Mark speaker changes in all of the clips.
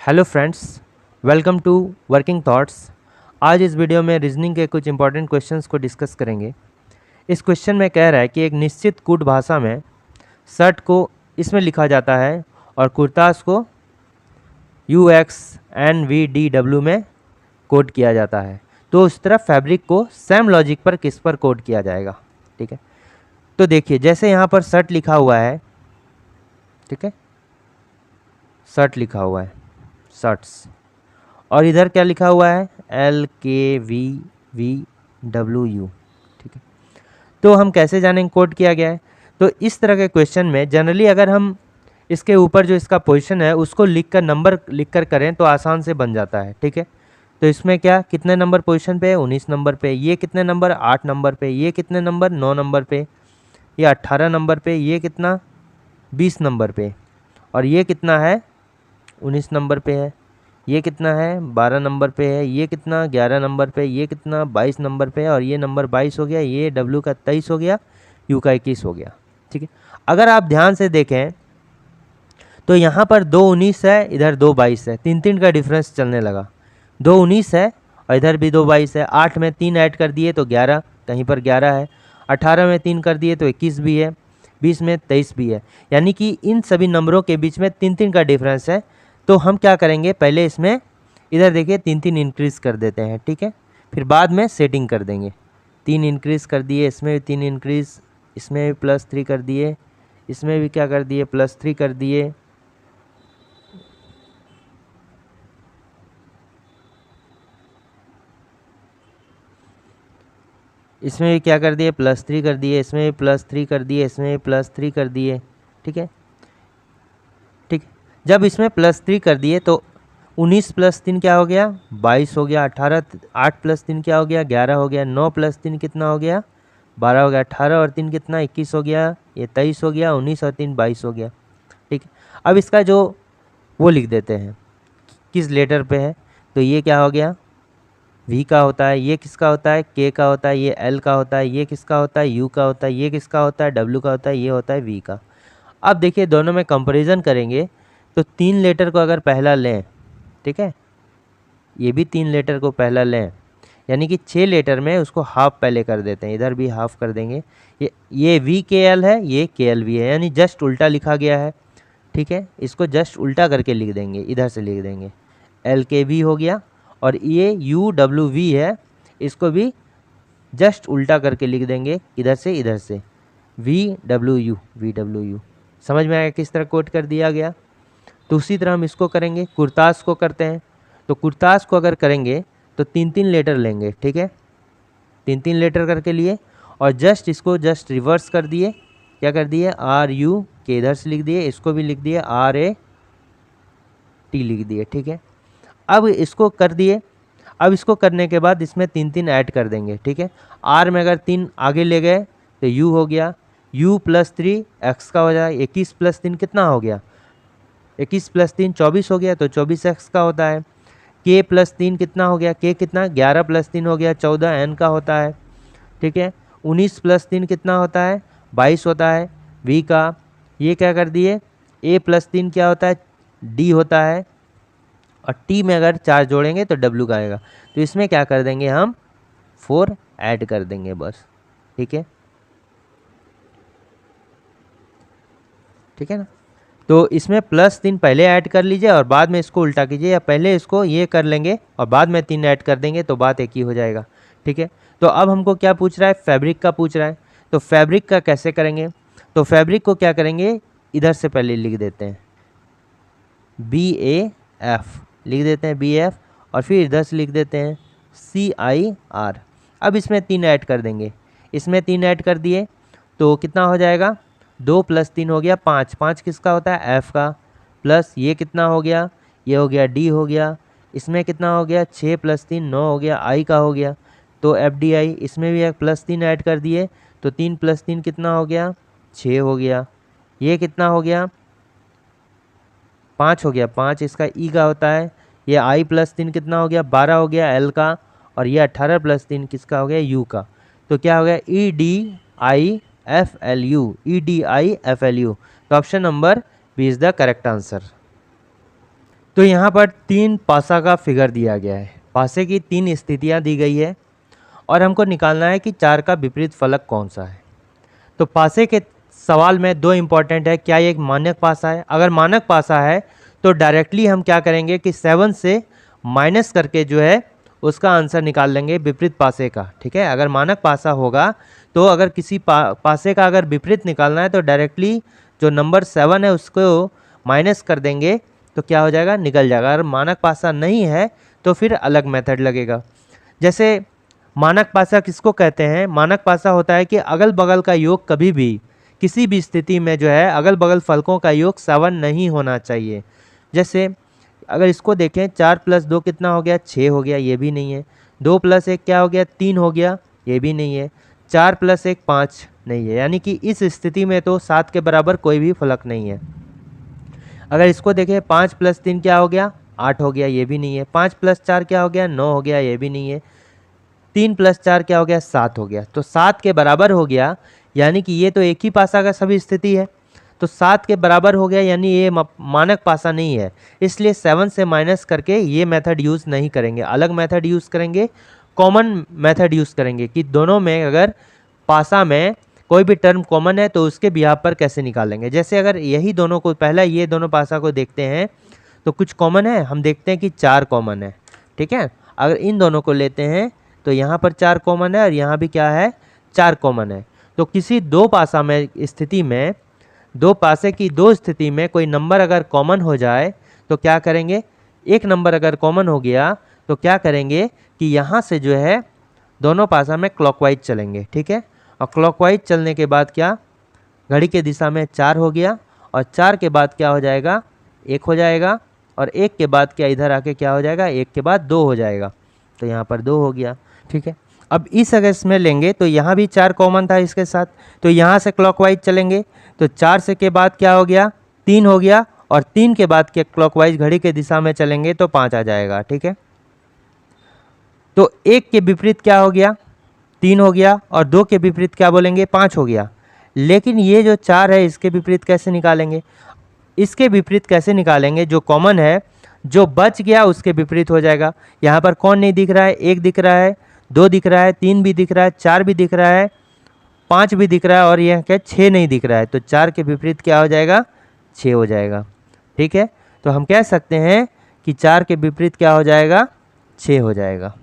Speaker 1: Hello friends, welcome to working thoughts. आज इस video में रीजनिंग के कुछ इंपॉर्टेंट क्वेश्चंस को डिस्कस करेंगे। इस क्वेश्चन में कह रहा है कि एक निश्चित कूट भाषा में शर्ट को इसमें लिखा जाता है और कुर्तास को UXNVDW में कोड किया जाता है। तो उस तरह फैब्रिक को सेम लॉजिक पर किस पर कोड किया जाएगा। ठीक है, तो देखिए जैसे यहाँ पर शर्ट लिखा हुआ है, ठीक है, शर्ट लिखा हुआ है, शर्ट्स, और इधर क्या लिखा हुआ है, LKVVWU। ठीक है, तो हम कैसे जानेंगे कोड किया गया है। तो इस तरह के क्वेश्चन में जनरली अगर हम इसके ऊपर जो इसका पोजीशन है उसको लिखकर नंबर लिखकर करें तो आसान से बन जाता है। ठीक है, तो इसमें क्या कितने नंबर पोजीशन पे है, 19 नंबर पे, ये कितने नंबर, 8 नंबर पे, ये कितने नंबर, 9 नंबर पे, ये 18 नंबर पे, ये कितना 20 नंबर पे, और ये कितना है 19 नंबर पे है, ये कितना है 12 नंबर पे है, ये कितना 11 नंबर पे, ये कितना 22 नंबर पे है, और ये नंबर 22 हो गया, ये W का 23 हो गया, U का 21 हो गया। ठीक है, अगर आप ध्यान से देखें तो यहाँ पर 2 19 है, इधर 2 22 है, 3 का डिफरेंस चलने लगा। 2 19 है और इधर भी 2 22 है। 8 में 3 ऐड कर दिए तो 11, कहीं पर 11 है। 18 में 3 कर दिए तो 21 भी है, 20 में 23 भी है, यानी कि इन सभी नंबरों के बीच में 3 का डिफरेंस है। तो हम क्या करेंगे, पहले इसमें इधर देखिए 3 इंक्रीज़ कर देते हैं। ठीक है, फिर बाद में सेटिंग कर देंगे। 3 इंक्रीज़ कर दिए, इसमें भी 3 इंक्रीज़, इसमें भी +3 कर दिए, इसमें भी क्या कर दिए, +3 कर दिए, इसमें भी क्या कर दिए, +3 कर दिए, इसमें भी +3 कर दिए, इसमें भी +3 कर दिए। ठीक है, ठीक, जब इसमें +3 कर दिए तो 19 + 3 क्या हो गया, 22 हो गया। 18 8 + 3 क्या हो गया, 11 हो गया। 9 + 3 कितना हो गया, 12 हो गया। 18 और 3 कितना, 21 हो गया। ये 23 हो गया। 19 और 3 22 हो गया। ठीक है, अब इसका जो वो लिख देते हैं किस लेटर पे है, तो ये क्या हो गया, V का होता है, ये किसका होता है, K का होता है, ये L का होता है, ये किसका होता है, U का होता है, ये किसका होता है, W का होता है, ये होता है V का। अब देखिए दोनों में कंपैरिजन करेंगे तो 3 लेटर को अगर पहला लें, ठीक है, ये भी 3 लेटर को पहला लें, यानी कि 6 लेटर में उसको हाफ पहले कर देते हैं, इधर भी हाफ कर देंगे। ये VKL है, ये KLV है, यानी जस्ट उल्टा लिखा गया है। ठीक है, इसको जस्ट उल्टा करके लिख देंगे, इधर से लिख देंगे, LKV हो गया, और ये UWV है, इसको भी जस्ट उल्टा करके लिख देंगे, इधर से VWU। समझ में आया किस तरह कोट कर दिया गया। तो उसी तरह हम इसको करेंगे, कुर्तास को करते हैं। तो कुर्तास को अगर करेंगे तो 3 लेटर लेंगे। ठीक है, 3 लेटर करके लिए और जस्ट इसको जस्ट रिवर्स कर दिए, क्या कर दिए, RU के इधर से लिख दिए, इसको भी लिख दिए RAT लिख दिए। ठीक है, अब इसको कर दिए। अब इसको करने के बाद इसमें 3 ऐड कर देंगे। ठीक है, R में अगर 3 आगे ले गए तो U हो गया, U + 3 X का हो जाए, 21 + 3 कितना हो गया, 21 + 3 24 हो गया, तो 24 X का होता है। K + 3 कितना हो गया, K कितना, 11 + 3 हो गया, 14 N का होता है। ठीक है, 19 + 3 कितना होता है, 22 होता है V का। ये क्या कर दिए, A + 3 क्या होता है, D होता है, और T में अगर 4 जोड़ेंगे तो W का आएगा। तो इसमें क्या कर देंगे, हम 4 ऐड कर देंगे बस। ठीक है, ठीक है ना। तो इसमें +3 पहले ऐड कर लीजिए और बाद में इसको उल्टा कीजिए, या पहले इसको ये कर लेंगे और बाद में 3 ऐड कर देंगे तो बात एक ही हो जाएगा। ठीक है, तो अब हमको क्या पूछ रहा है, फैब्रिक का पूछ रहा है। तो फैब्रिक का कैसे करेंगे, तो फैब्रिक को क्या करेंगे, इधर से पहले लिख देते हैं BAF, लिख देते हैं BF, और फिर इधर से लिख देते हैं CIR। अब इसमें 3 ऐड कर देंगे, इसमें 3 ऐड कर दिए तो कितना हो जाएगा, 2 + 3 हो गया 5, 5 किसका होता है, F का, प्लस ये कितना हो गया, ये हो गया D हो गया, इसमें कितना हो गया, 6 + 3 9 हो गया, I का हो गया, तो FDI। इसमें भी एक +3 ऐड कर दिए तो 3 + 3 कितना हो गया, 6 हो गया। ये कितना हो गया, 5 हो गया, 5 इसका E का होता है। ये I + 3 कितना हो गया, 12 हो गया L का, और ये 18 + 3 किसका हो गया, U का। तो क्या हो गया, EDIFLU। तो option number B is the correct answer. तो यहाँ पर 3 पासा का फिगर दिया गया है, पासे की 3 स्थितियाँ दी गई है और हमको निकालना है कि 4 का विपरीत फलक कौन सा है। तो पासे के सवाल में 2 इम्पॉर्टेंट है, क्या ये एक मानक पासा है? अगर मानक पासा है तो डायरेक्टली हम क्या करेंगे कि 7 से माइनस करके जो है उसका आंसर निकाल लेंगे विपरीत पासे का, ठीक है। अगर मानक पासा होगा तो अगर किसी पासे का अगर विपरीत निकालना है तो डायरेक्टली जो नंबर 7 है उसको माइनस कर देंगे तो क्या हो जाएगा, निकल जाएगा। अगर मानक पासा नहीं है तो फिर अलग मेथड लगेगा। जैसे मानक पासा किसको कहते हैं? मानक पासा होता है कि अगल बगल का योग कभी भी किसी भी स्थिति में जो है अगल बगल फलकों का योग 7 नहीं होना चाहिए। जैसे अगर इसको देखें 4 + 2 कितना हो गया, 6 हो गया, ये भी नहीं है। 2 + 1 क्या हो गया, 3 हो गया, ये भी नहीं है। 4 + 1 5 नहीं है, यानी कि इस स्थिति में तो 7 के बराबर कोई भी फलक नहीं है। अगर इसको देखें 5 + 3 क्या हो गया, 8 हो गया, ये भी नहीं है। 5 + 4 क्या हो गया, 9 हो गया, ये भी नहीं है। 3 + 4 क्या हो गया, 7 हो गया। तो 7 के बराबर हो गया, यानी कि ये तो एक ही पासा का सभी स्थिति है, तो 7 के बराबर हो गया, यानी ये मानक पासा नहीं है। इसलिए 7 से माइनस करके ये मेथड यूज़ नहीं करेंगे, अलग मेथड यूज़ करेंगे, कॉमन मेथड यूज़ करेंगे कि दोनों में अगर पासा में कोई भी टर्म कॉमन है तो उसके बिहाव पर कैसे निकालेंगे। जैसे अगर यही दोनों को, पहला ये दोनों पासा को देखते हैं तो कुछ कॉमन है, हम देखते हैं कि 4 कॉमन है, ठीक है। अगर इन दोनों को लेते हैं तो यहाँ पर 4 कॉमन है और यहाँ भी क्या है, 4 कॉमन है। तो किसी दो पासा में स्थिति में, दो पासे की दो स्थिति में कोई नंबर अगर कॉमन हो जाए तो क्या करेंगे, एक नंबर अगर कॉमन हो गया तो क्या करेंगे कि यहाँ से जो है दोनों पासा में क्लॉकवाइज चलेंगे, ठीक है। और क्लॉकवाइज चलने के बाद क्या, घड़ी के दिशा में 4 हो गया और 4 के बाद क्या हो जाएगा, 1 हो जाएगा और 1 के बाद क्या इधर आके क्या हो जाएगा, 1 के बाद 2 हो जाएगा, तो यहाँ पर 2 हो गया, ठीक है। अब इस अगर इसमें लेंगे तो यहाँ भी 4 कॉमन था इसके साथ, तो यहाँ से क्लॉकवाइज चलेंगे तो 4 से के बाद क्या हो गया, 3 हो गया और 3 के बाद के क्लॉकवाइज घड़ी के दिशा में चलेंगे तो 5 आ जाएगा, ठीक है। तो 1 के विपरीत क्या हो गया, 3 हो गया और 2 के विपरीत क्या बोलेंगे, 5 हो गया। लेकिन ये जो 4 है इसके विपरीत कैसे निकालेंगे, इसके विपरीत कैसे निकालेंगे, जो कॉमन है जो बच गया उसके विपरीत हो जाएगा। यहाँ पर कौन नहीं दिख रहा है, 1 दिख रहा है, 2 दिख रहा है, 3 भी दिख रहा है, 4 भी दिख रहा है, 5 भी दिख रहा है और यह क्या 6 नहीं दिख रहा है, तो 4 के विपरीत क्या हो जाएगा, 6 हो जाएगा, ठीक है। तो हम कह सकते हैं कि 4 के विपरीत क्या हो जाएगा, 6 हो जाएगा।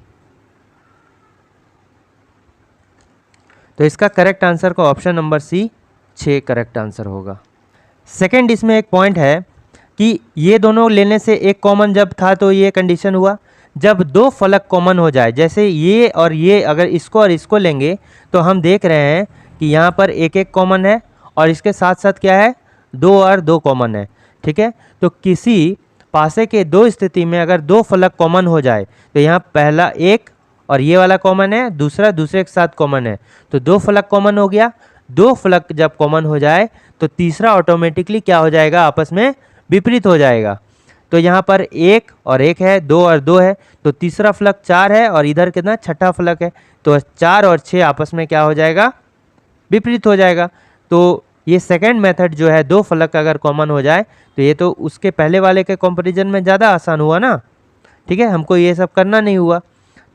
Speaker 1: तो इसका करेक्ट आंसर को option number C 6 correct answer होगा। सेकंड इसमें एक पॉइंट है कि ये दोनों लेने से एक कॉमन जब था तो ये कंडीशन हुआ, जब दो फलक कॉमन हो जाए, जैसे ये और ये, अगर इसको और इसको लेंगे तो हम देख रहे हैं कि यहाँ पर एक एक कॉमन है और इसके साथ साथ क्या है, 2 और 2 कॉमन है, ठीक है। तो किसी पासे के दो स्थिति में अगर दो फलक कॉमन हो जाए तो यहाँ पहला एक और ये वाला कॉमन है, दूसरा दूसरे के साथ कॉमन है, तो 2 फलक कॉमन हो गया। 2 फलक जब कॉमन हो जाए तो तीसरा ऑटोमेटिकली क्या हो जाएगा, आपस में विपरीत हो जाएगा। तो यहाँ पर 1 और 1 है, 2 और 2 है, तो तीसरा फलक 4 है और इधर कितना, छठा फलक है, तो 4 और 6 आपस में क्या हो जाएगा, विपरीत हो जाएगा। तो ये सेकंड मेथड जो है, दो फलक अगर कॉमन हो जाए तो ये तो उसके पहले वाले के कंपैरिजन में ज़्यादा आसान हुआ ना, ठीक है, हमको ये सब करना नहीं हुआ।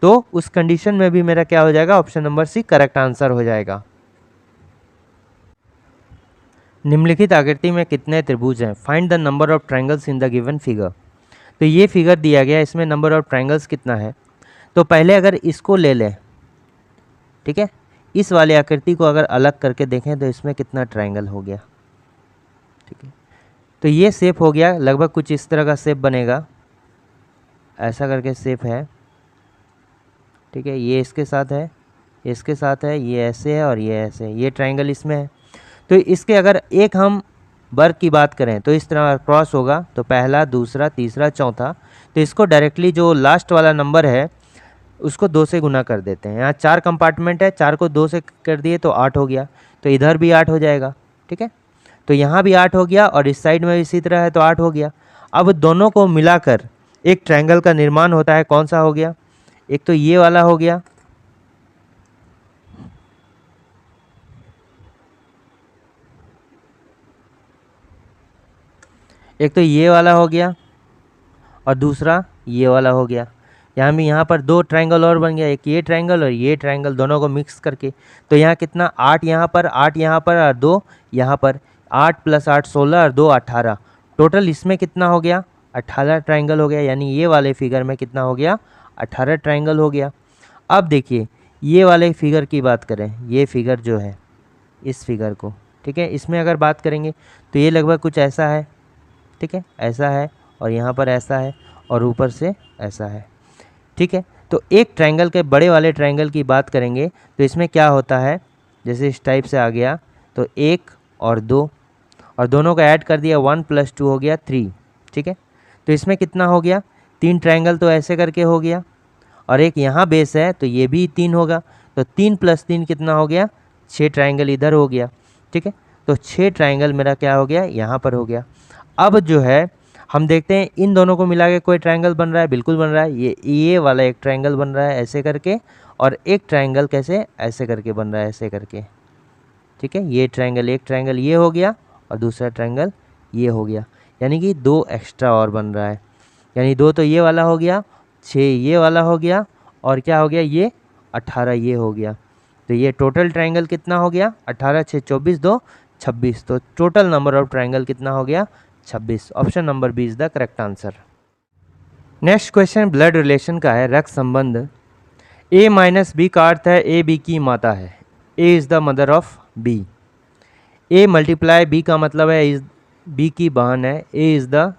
Speaker 1: तो उस कंडीशन में भी मेरा क्या हो जाएगा, option number C correct answer हो जाएगा। निम्नलिखित आकृति में कितने त्रिभुज हैं, find the number of triangles in the given figure. तो ये फिगर दिया गया, इसमें नंबर ऑफ ट्रायंगल्स कितना है। तो पहले अगर इसको ले लें, ठीक है, इस वाले आकृति को अगर अलग करके देखें तो इसमें कितना ट्रायंगल हो गया, ठीक है। तो ये शेप हो गया, लगभग कुछ इस तरह का शेप बनेगा, ऐसा करके शेप है, ठीक है। ये इसके साथ है, इसके साथ है, ये ऐसे है और ये ऐसे है, ये ट्रायंगल इसमें है। तो इसके अगर एक हम वर्ग की बात करें तो इस तरह क्रॉस होगा, तो पहला, दूसरा, तीसरा, चौथा, तो इसको डायरेक्टली जो लास्ट वाला नंबर है उसको 2 से गुना कर देते हैं। यहाँ 4 कंपार्टमेंट है, 4 को 2 से कर दिए तो 8 हो गया, तो इधर भी 8 हो जाएगा, ठीक है। तो यहाँ भी 8 हो गया और इस साइड में इसी तरह है तो 8 हो गया। अब दोनों को मिलाकर एक ट्रायंगल का निर्माण होता है, कौन सा हो गया, एक तो ये वाला हो गया, एक तो ये वाला हो गया और दूसरा ये वाला हो गया। यहाँ भी यहाँ पर 2 ट्रायंगल और बन गया, एक ये ट्रायंगल और ये ट्रायंगल, दोनों को मिक्स करके। तो यहाँ कितना 8 यहाँ पर, 8 यहाँ पर और 2 यहाँ पर, 8 + 8 16 और 2 18। टोटल इसमें कितना हो गया 18 ट्रायंगल हो गया। यानी ये वाले फिगर में कितना हो गया 18 ट्रायंगल हो गया। अब देखिए ये वाले फिगर की बात करें, ये फिगर जो है इस फिगर को, ठीक है, इसमें अगर बात करेंगे तो ये लगभग कुछ ऐसा है, ठीक है, ऐसा है और यहाँ पर ऐसा है और ऊपर से ऐसा है, ठीक है। तो एक ट्रायंगल के बड़े वाले ट्रायंगल की बात करेंगे तो इसमें क्या होता है, जैसे इस टाइप से आ गया तो 1 और 2 और दोनों को ऐड कर दिया 1 + 2 हो गया 3, ठीक है। तो इसमें कितना हो गया 3 ट्रायंगल तो ऐसे करके हो गया और एक यहाँ बेस है तो ये भी 3 होगा। तो 3 + 3 कितना हो गया 6 ट्रायंगल इधर हो गया, ठीक है। तो 6 ट्रायंगल मेरा क्या हो गया यहाँ पर हो गया। अब जो है हम देखते हैं इन दोनों को मिला के कोई ट्रायंगल बन रहा है, बिल्कुल बन रहा है। ये वाला एक ट्रायंगल बन रहा है ऐसे करके और एक ट्रायंगल कैसे ऐसे करके बन रहा है ऐसे करके, ठीक है। ये ट्रायंगल एक ट्रायंगल ये हो गया और दूसरा ट्रायंगल ये हो गया, यानी कि 2 एक्स्ट्रा और बन रहा है। यानी 2 तो ये वाला हो गया, 6 ये वाला हो गया और क्या हो गया ये 18 ये हो गया। तो ये टोटल ट्रायंगल कितना हो गया 18 6 24 2 26। तो टोटल नंबर ऑफ ट्रायंगल कितना हो गया 26। Option number B is the correct answer. Next question blood relation का है, रक्त संबंध। A - B का अर्थ है A B की माता है, A is the mother of B। A × B का मतलब है इज B की बहन है, A is the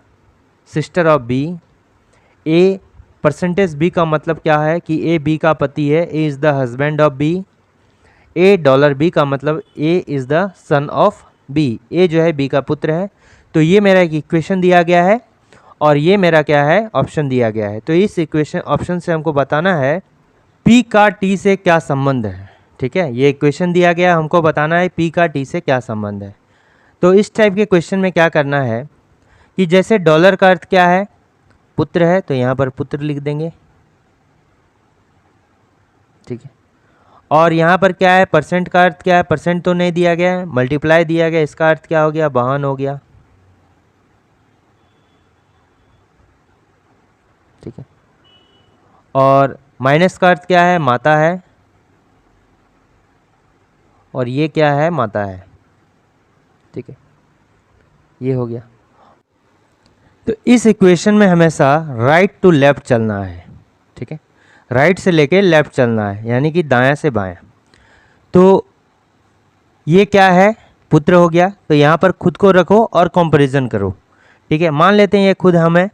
Speaker 1: sister of B। A % B का मतलब क्या है कि A B का पति है, A is the husband of B। A $B का मतलब A is the son of B, A जो है B का पुत्र है। तो ये मेरा एक इक्वेशन दिया गया है और ये मेरा क्या है ऑप्शन दिया गया है। तो इस इक्वेशन ऑप्शन से हमको बताना है P का T से क्या संबंध है, ठीक है। ये इक्वेशन दिया गया, हमको बताना है P का T से क्या संबंध है। तो इस टाइप के क्वेश्चन में क्या करना है कि जैसे डॉलर का अर्थ क्या है पुत्र है, तो यहाँ पर पुत्र लिख देंगे, ठीक है। और यहाँ पर क्या है % का अर्थ क्या है, % तो नहीं दिया गया है, मल्टीप्लाई दिया गया, इसका अर्थ क्या हो गया बहन हो गया, ठीक है। और माइनस का अर्थ क्या है माता है और ये क्या है माता है, ठीक है, ये हो गया। तो इस इक्वेशन में हमेशा राइट टू लेफ्ट चलना है, ठीक है, राइट से लेके लेफ्ट चलना है, यानी कि दायां से बायां। तो ये क्या है पुत्र हो गया, तो यहाँ पर खुद को रखो और कंपैरिजन करो, ठीक है। मान लेते हैं ये खुद हम है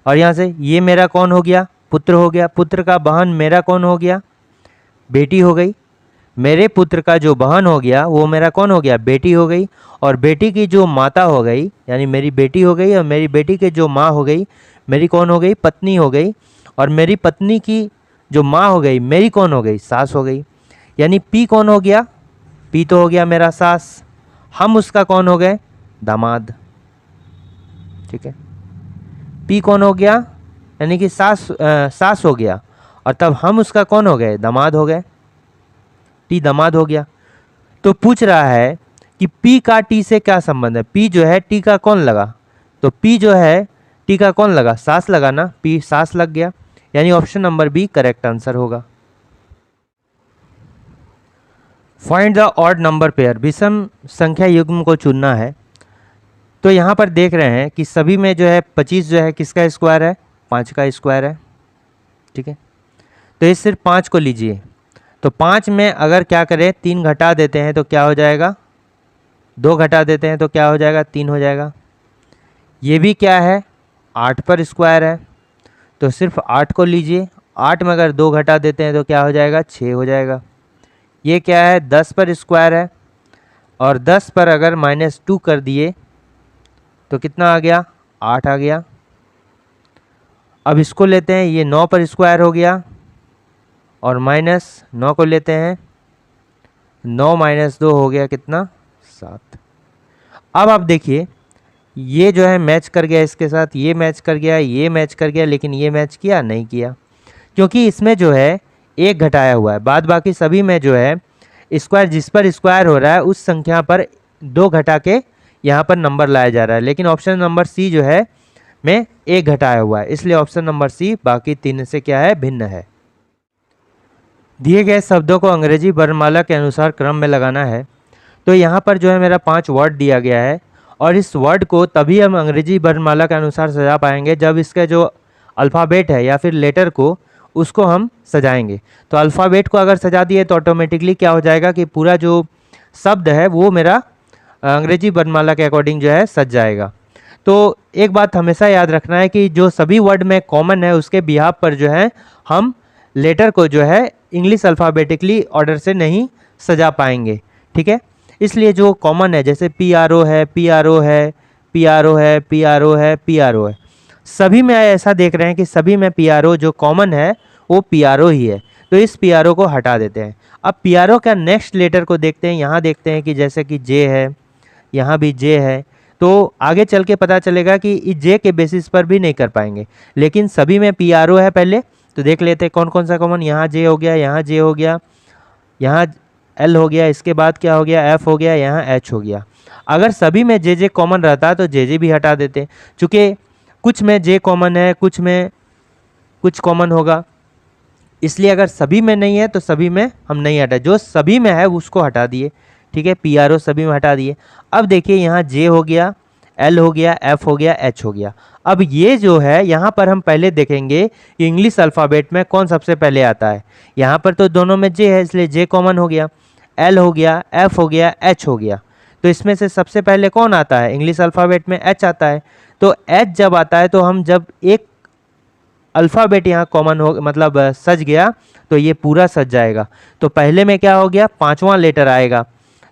Speaker 1: और यहाँ से ये मेरा कौन हो गया पुत्र हो गया, पुत्र का बहन मेरा कौन हो गया बेटी हो गई। मेरे पुत्र का जो बहन हो गया वो मेरा कौन हो गया बेटी हो गई, और बेटी की जो माता हो गई यानी मेरी बेटी हो गई, और मेरी बेटी की जो माँ हो गई मेरी कौन हो गई पत्नी हो गई, और मेरी पत्नी की जो माँ हो गई मेरी कौन हो गई सास हो गई। यानी P कौन हो गया, P तो हो गया मेरा सास, हम उसका कौन हो गए दामाद, ठीक है। P कौन हो गया यानी कि सास हो गया, और तब हम उसका कौन हो गए दामाद हो गए, T दामाद हो गया। तो पूछ रहा है कि P का T से क्या संबंध है। P जो है T का कौन लगा, तो P जो है T का कौन लगा सास लगा ना, P सास लग गया, यानी option number B correct answer होगा। Find the odd number pair, विषम संख्या युग्म को चुनना है। तो यहाँ पर देख रहे हैं कि सभी में जो है 25 जो है किसका स्क्वायर है 5 का स्क्वायर है, ठीक है। तो इस सिर्फ 5 को लीजिए, तो 5 में अगर क्या करें 3 घटा देते हैं तो क्या हो जाएगा 2 घटा देते हैं तो क्या हो जाएगा 3 हो जाएगा। ये भी क्या है 8 पर स्क्वायर है, तो सिर्फ 8 को लीजिए, 8 में अगर 2 घटा देते हैं तो क्या हो जाएगा 6 हो जाएगा। ये क्या है 10 पर स्क्वायर है, और 10 पर अगर -2 कर दिए तो कितना आ गया 8 आ गया। अब इसको लेते हैं, ये 9 पर स्क्वायर हो गया, और -9 को लेते हैं, 9 - 2 हो गया कितना 7। अब आप देखिए ये जो है मैच कर गया इसके साथ, ये मैच कर गया, ये मैच कर गया, लेकिन ये मैच किया नहीं किया, क्योंकि इसमें जो है 1 घटाया हुआ है। बाद बाकी सभी में जो है स्क्वायर जिस पर स्क्वायर हो रहा है उस संख्या पर 2 घटा के यहाँ पर नंबर लाया जा रहा है। लेकिन ऑप्शन नंबर सी जो है में ए घटाया हुआ है, इसलिए ऑप्शन नंबर सी बाकी तीन से क्या है, भिन्न है। दिए गए शब्दों को अंग्रेजी वर्णमाला के अनुसार क्रम में लगाना है। तो यहाँ पर जो है मेरा 5 वर्ड दिया गया है और इस वर्ड को तभी हम अंग्रेजी वर्णमाला के अनुसार सजा पाएंगे जब इसका जो अल्फ़ाबेट है या फिर लेटर को उसको हम सजाएंगे। तो अल्फ़ाबेट को अगर सजा दिए तो ऑटोमेटिकली क्या हो जाएगा कि पूरा जो शब्द है वो मेरा अंग्रेजी वर्णमाला के अकॉर्डिंग जो है सज जाएगा। तो एक बात हमेशा याद रखना है कि जो सभी वर्ड में कॉमन है उसके बिहाफ पर जो है हम लेटर को जो है इंग्लिश अल्फ़ाबेटिकली ऑर्डर से नहीं सजा पाएंगे, ठीक है। इसलिए जो कॉमन है जैसे PRO है, PRO है, PRO है, PRO है, PRO है, सभी में ऐसा देख रहे हैं कि सभी में PRO जो कॉमन है वो PRO ही है। तो इस PRO को हटा देते हैं। अब PRO का नेक्स्ट लेटर को देखते हैं। यहाँ देखते हैं कि जैसे कि J है, यहाँ भी J है, तो आगे चल के पता चलेगा कि इस J के बेसिस पर भी नहीं कर पाएंगे, लेकिन सभी में PRO है। पहले तो देख लेते हैं कौन कौन सा कॉमन। यहाँ J हो गया, यहाँ J हो गया, यहाँ L हो गया, इसके बाद क्या हो गया, F हो गया, यहाँ H हो गया। अगर सभी में JJ कॉमन रहता तो JJ भी हटा देते, चूँकि कुछ में J कॉमन है, कुछ में कुछ कॉमन होगा, इसलिए अगर सभी में नहीं है तो सभी में हम नहीं हटा, जो सभी में है उसको हटा दिए, ठीक है। PRO सभी में हटा दिए। अब देखिए यहाँ J हो गया, L हो गया, F हो गया, H हो गया। अब ये जो है यहाँ पर हम पहले देखेंगे कि इंग्लिश अल्फ़ाबेट में कौन सबसे पहले आता है। यहाँ पर तो दोनों में J है इसलिए J कॉमन हो गया, L हो गया, F हो गया, H हो गया। तो इसमें से सबसे पहले कौन आता है, इंग्लिश अल्फ़ाबेट में H आता है। तो H जब आता है तो हम जब एक अल्फ़ाबेट यहाँ कॉमन हो मतलब सज गया तो ये पूरा सज जाएगा। तो पहले में क्या हो गया, 5वां लेटर आएगा,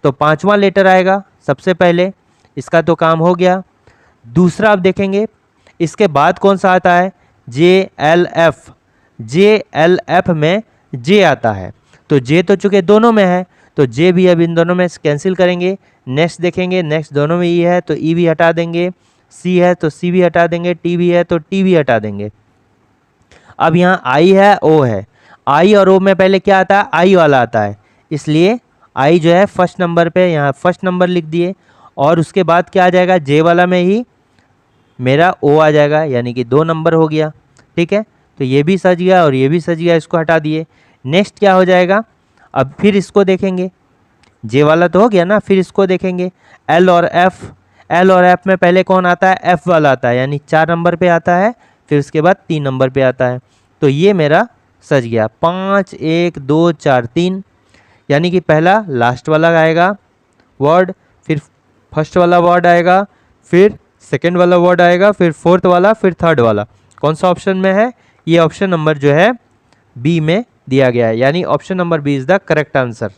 Speaker 1: तो 5वां लेटर आएगा सबसे पहले, इसका तो काम हो गया। दूसरा आप देखेंगे इसके बाद कौन सा आता है, JLF। JLF में J आता है, तो J तो चूँकि दोनों में है तो J भी अब इन दोनों में कैंसिल करेंगे। नेक्स्ट देखेंगे, नेक्स्ट दोनों में E है तो E भी हटा देंगे, C है तो C भी हटा देंगे, T भी है तो T भी हटा देंगे। अब यहाँ I है, O है, I और O में पहले क्या आता है, I वाला आता है, इसलिए I जो है फर्स्ट नंबर पे, यहाँ फर्स्ट नंबर लिख दिए। और उसके बाद क्या आ जाएगा, J वाला में ही मेरा O आ जाएगा, यानी कि 2 नंबर हो गया, ठीक है। तो ये भी सज गया और ये भी सज गया, इसको हटा दिए। नेक्स्ट क्या हो जाएगा, अब फिर इसको देखेंगे, J वाला तो हो गया ना, फिर इसको देखेंगे L और F। L और F में पहले कौन आता है, F वाला आता है, यानी 4 नंबर पे आता है, फिर उसके बाद 3 नंबर पे आता है। तो ये मेरा सज गया, 5 1 2 4 3, यानी कि पहला लास्ट वाला आएगा वर्ड, फिर फर्स्ट वाला वर्ड आएगा, फिर सेकंड वाला वर्ड आएगा, फिर फोर्थ वाला, फिर थर्ड वाला। कौन सा ऑप्शन में है, ये ऑप्शन नंबर जो है बी में दिया गया है, यानी option number B is the correct answer.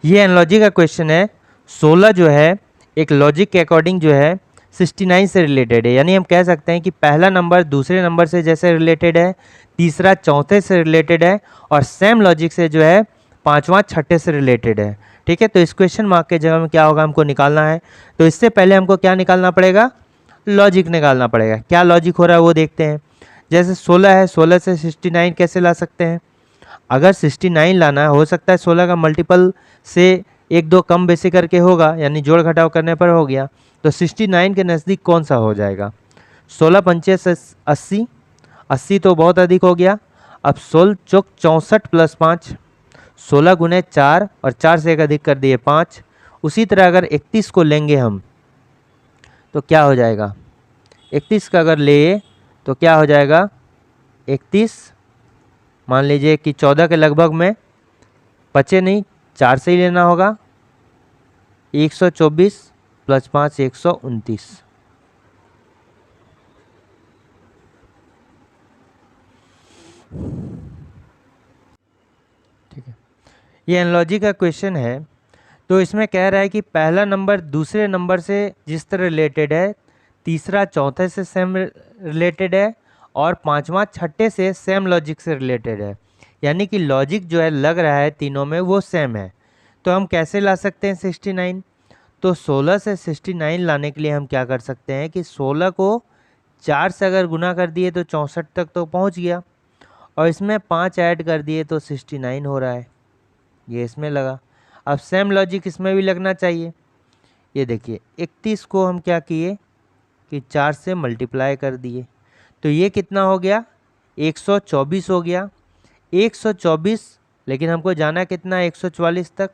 Speaker 1: ये एनालॉजी का क्वेश्चन है। 16 जो है एक लॉजिक के अकॉर्डिंग जो है 69 से रिलेटेड है, यानी हम कह सकते हैं कि पहला नंबर दूसरे नंबर से जैसे रिलेटेड है, तीसरा चौथे से रिलेटेड है, और सेम लॉजिक से जो है पांचवा छठे से रिलेटेड है, ठीक है। तो इस क्वेश्चन मार्क के जगह में क्या होगा, हमको निकालना है। तो इससे पहले हमको क्या निकालना पड़ेगा, लॉजिक निकालना पड़ेगा। क्या लॉजिक हो रहा है वो देखते हैं। जैसे 16 है, 16 से 69 कैसे ला सकते हैं, अगर 69 लाना है, हो सकता है 16 का मल्टीपल से 1 2 कम बेसी करके होगा, यानी जोड़ घटाव करने पर हो गया। तो 69 के नज़दीक कौन सा हो जाएगा, 16 पंचे से 80, 80 तो बहुत अधिक हो गया। अब 16 चौक 64 प्लस 5, 16 गुने 4 और 4 से एक अधिक कर दिए 5। उसी तरह अगर 31 को लेंगे हम तो क्या हो जाएगा, 31 का अगर ले तो क्या हो जाएगा, 31 मान लीजिए कि 14 के लगभग में बचे नहीं, 4 से ही लेना होगा, 124 प्लस 5 129। ठीक है, ये एनालॉजी का क्वेश्चन है। तो इसमें कह रहा है कि पहला नंबर दूसरे नंबर से जिस तरह रिलेटेड है, तीसरा चौथे से सेम रिलेटेड है, और पांचवा छठे से सेम लॉजिक से रिलेटेड है, यानी कि लॉजिक जो है लग रहा है तीनों में वो सेम है। तो हम कैसे ला सकते हैं 69, तो 16 से 69 लाने के लिए हम क्या कर सकते हैं कि 16 को 4 से अगर गुना कर दिए तो 64 तक तो पहुंच गया, और इसमें 5 ऐड कर दिए तो 69 हो रहा है, ये इसमें लगा। अब सेम लॉजिक इसमें भी लगना चाहिए। ये देखिए 31 को हम क्या किए, कि 4 से मल्टीप्लाई कर दिए, तो ये कितना हो गया 124 हो गया। 124, लेकिन हमको जाना कितना 144 तक,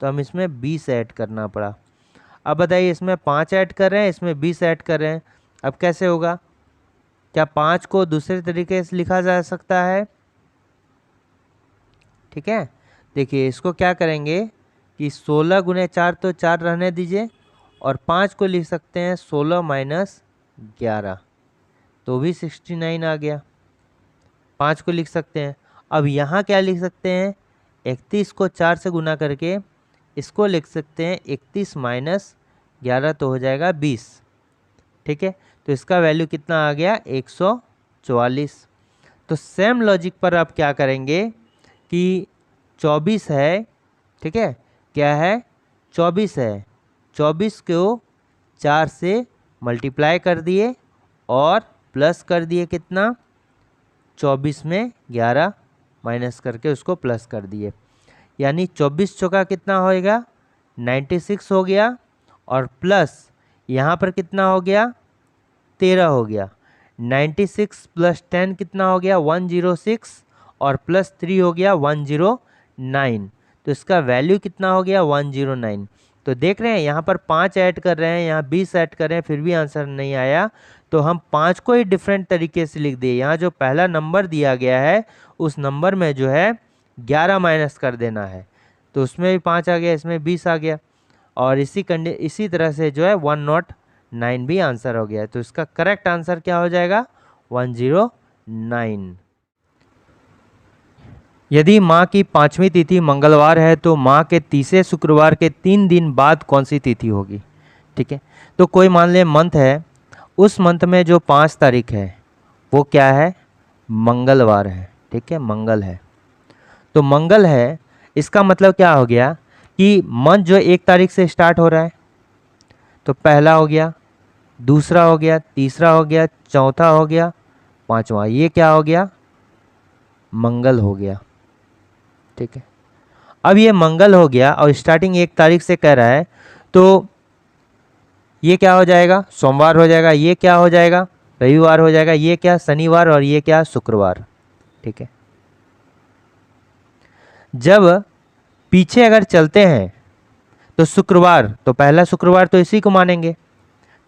Speaker 1: तो हम इसमें 20 ऐड करना पड़ा। अब बताइए इसमें 5 ऐड कर रहे हैं, इसमें 20 ऐड कर रहे हैं, अब कैसे होगा? क्या 5 को दूसरे तरीके से लिखा जा सकता है? ठीक है, देखिए इसको क्या करेंगे कि 16 गुने 4 तो 4 रहने दीजिए, और 5 को लिख सकते हैं 16 माइनस 11, तो भी 69 आ गया। 5 को लिख सकते हैं। अब यहाँ क्या लिख सकते हैं, 31 को 4 से गुना करके इसको लिख सकते हैं 31 माइनस 11, तो हो जाएगा 20। ठीक है, तो इसका वैल्यू कितना आ गया 144। तो सेम लॉजिक पर आप क्या करेंगे कि 24 है, ठीक है, क्या है 24 है, 24 को 4 से मल्टीप्लाई कर दिए और प्लस कर दिए कितना 24 में 11 माइनस करके उसको प्लस कर दिए, यानी 24 चौका कितना होएगा 96 हो गया, और प्लस यहाँ पर कितना हो गया 13 हो गया। 96 प्लस 10 कितना हो गया 106, और प्लस 3 हो गया 109, तो इसका वैल्यू कितना हो गया 109। तो देख रहे हैं यहाँ पर 5 ऐड कर रहे हैं, यहाँ 20 ऐड कर रहे हैं, फिर भी आंसर नहीं आया, तो हम 5 को ही डिफरेंट तरीके से लिख दिए। यहाँ जो पहला नंबर दिया गया है उस नंबर में जो है 11 माइनस कर देना है, तो उसमें भी 5 आ गया, इसमें 20 आ गया, और इसी तरह से जो है 109 भी आंसर हो गया। तो इसका करेक्ट आंसर क्या हो जाएगा 109। यदि माह की 5वीं तिथि मंगलवार है तो माह के तीसरे शुक्रवार के 3 दिन बाद कौन सी तिथि होगी? ठीक है, तो कोई मान ले मंथ है, उस मंथ में जो 5 तारीख है वो क्या है मंगलवार है। ठीक है, मंगल है, तो मंगल है, इसका मतलब क्या हो गया कि मंथ जो 1 तारीख से स्टार्ट हो रहा है, तो पहला हो गया, दूसरा हो गया, तीसरा हो गया, चौथा हो गया, पांचवा, ये क्या हो गया मंगल हो गया। ठीक है, अब ये मंगल हो गया और स्टार्टिंग 1 तारीख से कर रहा है, तो ये क्या हो जाएगा सोमवार हो जाएगा, ये क्या हो जाएगा रविवार हो जाएगा, ये क्या शनिवार, और ये क्या शुक्रवार। ठीक है, जब पीछे अगर चलते हैं तो शुक्रवार, तो पहला शुक्रवार तो इसी को मानेंगे।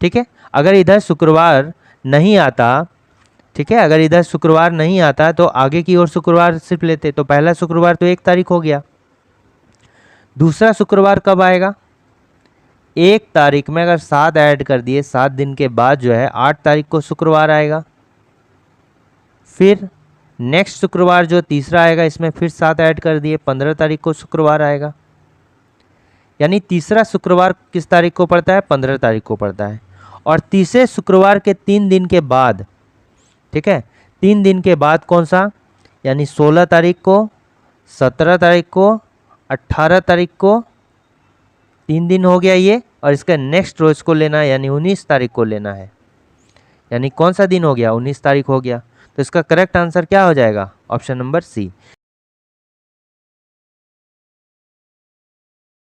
Speaker 1: ठीक है, अगर इधर शुक्रवार नहीं आता, ठीक है, अगर इधर शुक्रवार नहीं आता तो आगे की ओर शुक्रवार सिर्फ लेते, तो पहला शुक्रवार तो 1 तारीख हो गया। दूसरा शुक्रवार कब आएगा 1 तारीख में अगर 7 ऐड कर दिए, 7 दिन के बाद जो है 8 तारीख को शुक्रवार आएगा। फिर नेक्स्ट शुक्रवार जो तीसरा आएगा, इसमें फिर 7 ऐड कर दिए, 15 तारीख को शुक्रवार आएगा। यानी तीसरा शुक्रवार किस तारीख को पड़ता है 15 तारीख को पड़ता है। और तीसरे शुक्रवार के 3 दिन के बाद, ठीक है, 3 दिन के बाद कौन सा, यानी 16 तारीख को, 17 तारीख को, 18 तारीख को, 3 दिन हो गया ये, और इसका नेक्स्ट रोज को लेना है, यानी 19 तारीख को लेना है। यानी कौन सा दिन हो गया 19 तारीख हो गया। तो इसका करेक्ट आंसर क्या हो जाएगा ऑप्शन नंबर सी।